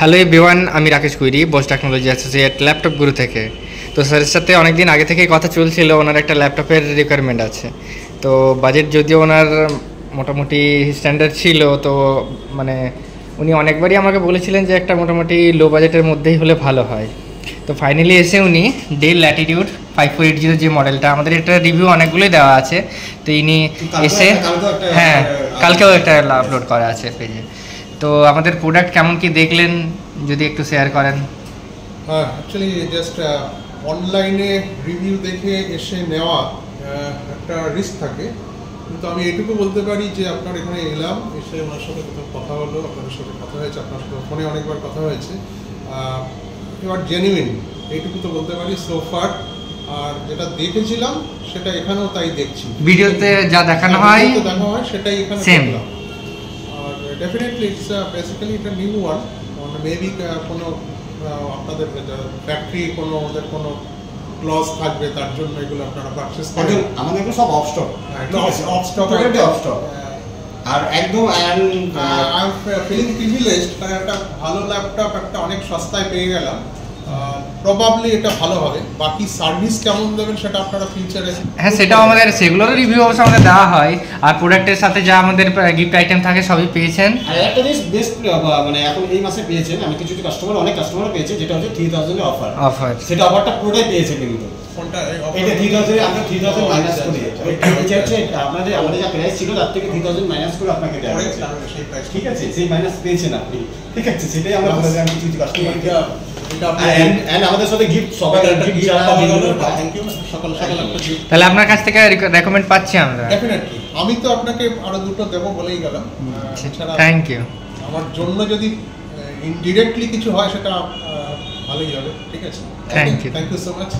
Hello everyone, আমি Rakesh query, Bose technology associate laptop গুরু থেকে। তো স্যারের সাথে অনেক দিন আগে থেকেই কথা চলছিল, ওনার একটা ল্যাপটপের রিকোয়ারমেন্ট আছে। তো বাজেট যদিও ওনার মোটামুটি স্ট্যান্ডার্ড ছিল, তো মানে উনি অনেকবারই আমাকে বলেছিলেন যে একটা মোটামুটি লো বাজেটের মধ্যেই হলে ভালো হয়। তো ফাইনালি এসে উনি ডেল ল্যাটিটিউড 5480 যে মডেলটা, আমাদের এটা রিভিউ অনেকগুলোই দেওয়া আছে, তো ইনি এসে হ্যাঁ কালকেও একটা আপলোড করা আছে পেজে। তো আমাদের প্রোডাক্ট কেমন কি দেখলেন যদি একটু শেয়ার করেন। হ্যাঁ, অ্যাকচুয়ালি জাস্ট অনলাইনে রিভিউ দেখে এসে নেওয়া একটা রিস্ক থাকে, কিন্তু আমি এটুকু বলতে পারি যে আপনার এখানে এলাম, এসে ওনার সাথে কোথাও কথা হলো, আপনাদের সাথে কথা হয়েছে, আপনার সাথে ফোনে অনেকবার কথা হয়েছে, এবার জেনুইন এইটুকু তো বলতে পারি সোফার। আর যেটা দেখেছিলাম সেটা এখানেও তাই দেখছি, ভিডিওতে যা দেখানো হয় সেটাই এখানে দেখলাম। আর ডেফিনেটলি ইটস বেসিক্যালি এটা নিউ ওয়ান, মেবি কোনো আপনাদের ফ্যাক্টরি কোনো ওদের কোনো ক্লজ থাকবে, তার জন্য এগুলো আপনারা পারচেজ করেন। আমাদের এগুলো সব অফ স্টক, অফ স্টক আর একদম আই এম ফিলিং প্রিভিলেজড, কারণ একটা ভালো ল্যাপটপ একটা অনেক সস্তায় পেয়ে গেলাম। প্রবাবলি এটা ভালো হবে। বাকি সার্ভিস কেমন দেবেন সেটা আপনারা ফিউচারে, হ্যাঁ সেটাও আমাদের, সেগুলোরও রিভিউ অবশ্য আমাদের দেওয়া হয়। আর প্রোডাক্টের সাথে যা আমাদের গিফট আইটেম থাকে সবই পেয়েছেন। আর একটা জিনিস বেস্ট মানে এখন এই মাসে পেয়েছেন, আমি কিছু কাস্টমার অনেক কাস্টমার পেয়েছে, যেটা হচ্ছে 3000 এর অফার। সেটা অফারটা পুরোটাই পেয়েছে, কিন্তু কোনটা এটা 3000 আমরা 3000 মাইনাস করি। এটা হচ্ছে আপনাদের আমাদের যা প্রাইস ছিল তার থেকে 3000 মাইনাস করে আপনাকে দেওয়া হয়েছে, ঠিক আছে? সেই মাইনাস পেয়েছেন আপনি, ঠিক আছে? সেটাই আমরা বলে দিই, আমি কিছু কাস্টমার এন্ড আমাদের সাথে গিফট সবাই গিফট যারা দিল, থ্যাংক ইউ। সকাল সকাল একটা গিফট তাহলে আপনার কাছ থেকে রেকমেন্ড পাচ্ছি আমরা। ডেফিনেটলি আমি তো আপনাকে আরো দুটো দেব বলেই গেলাম। Thank you. আমার জন্য যদি ইনডিরেক্টলি কিছু হয় সেটা ভালোই হবে, ঠিক আছে? Thank you so much.